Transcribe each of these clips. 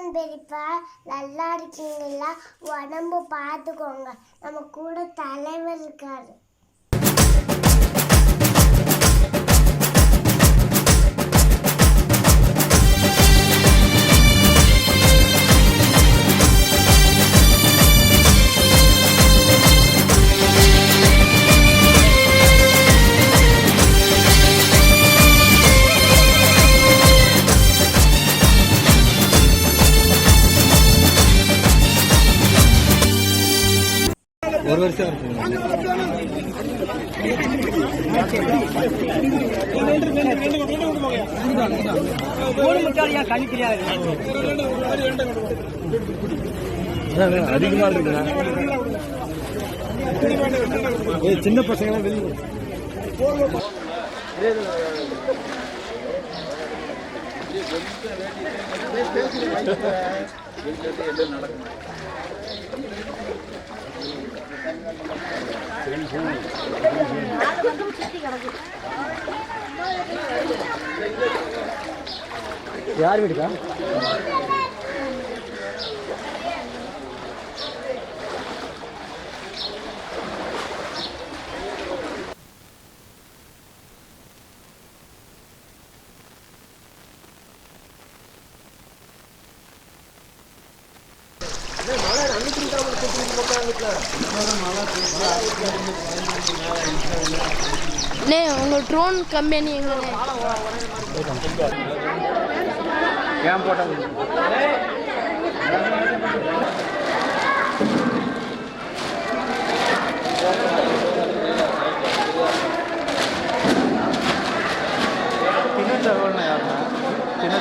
வணக்கம் பெரியப்பா, நல்லா இருக்கீங்களா? உடம்பு பார்த்துக்கோங்க. நம்ம கூட தலைவர் இருக்காரு. ஒரு வருஷம் இருக்குங்க. அதிகமா இருக்குங்க. சின்ன பசங்க வெளியே யார் வீடுக்கா? உங்க ட்ரோன் கம்பெனி எங்க ஏன் போட்டாங்க? சின்ன யாருன்னா சின்ன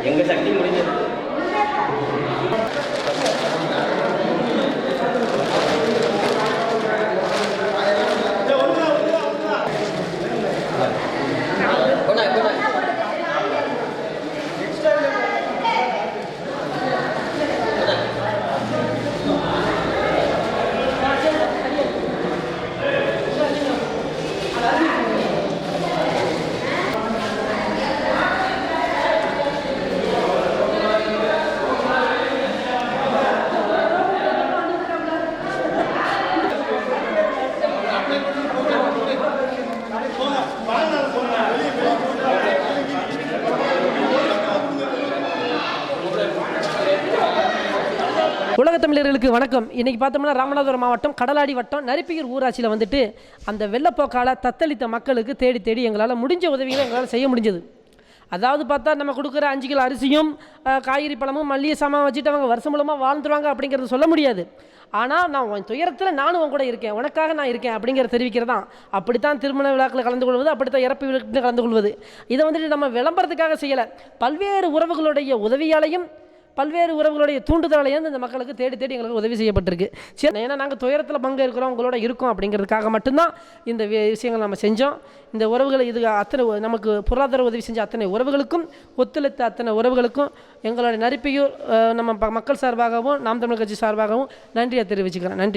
எங்க சக்தி முடிஞ்சது. உலக தமிழர்களுக்கு வணக்கம். இன்றைக்கி பார்த்தோம்னா ராமநாதபுரம் மாவட்டம் கடலாடி வட்டம் நரிப்பியூர் ஊராட்சியில் வந்துட்டு அந்த வெள்ளப்போக்கால் தத்தளித்த மக்களுக்கு தேடி தேடி எங்களால் முடிஞ்ச உதவிகளை எங்களால் செய்ய முடிஞ்சது. அதாவது பார்த்தா நம்ம கொடுக்குற 5 கிலோ அரிசியும் காய்கறி பழமும் மல்லிகை சாமான் வச்சுட்டு அவங்க வருஷம் மூலமாக வாழ்ந்துருவாங்க அப்படிங்கிறது சொல்ல முடியாது. ஆனால் நான் உன் துயரத்தில் நானும் உன் கூட இருக்கேன், உனக்காக நான் இருக்கேன் அப்படிங்கிற தெரிவிக்கிறதான். அப்படித்தான் திருமண விழாக்களில் கலந்து கொள்வது, அப்படித்தான் இறப்பு விழாக்களில் கலந்து கொள்வது. இதை வந்துட்டு நம்ம விளம்பரத்துக்காக செய்யலை, பல்வேறு உறவுகளுடைய உதவியாலையும் பல்வேறு உறவுகளுடைய தூண்டுதலையும் இந்த மக்களுக்கு தேடி தேடி எங்களுக்கு உதவி செய்யப்பட்டிருக்கு. சரி, ஏன்னா நாங்கள் துயரத்தில் பங்கு இருக்கிறோம், உங்களோட இருக்கோம் அப்படிங்கிறதுக்காக மட்டும்தான் இந்த விஷயங்கள் நம்ம செஞ்சோம். இந்த உறவுகளை இது அத்தனை நமக்கு பொருளாதார உதவி செஞ்ச அத்தனை உறவுகளுக்கும் ஒத்துழைத்த அத்தனை உறவுகளுக்கும் எங்களுடைய நரிப்பியூர் நம்ம மக்கள் சார்பாகவும் நாம் தமிழ் கட்சி சார்பாகவும் நன்றியை தெரிவிச்சுக்கிறேன். நன்றி.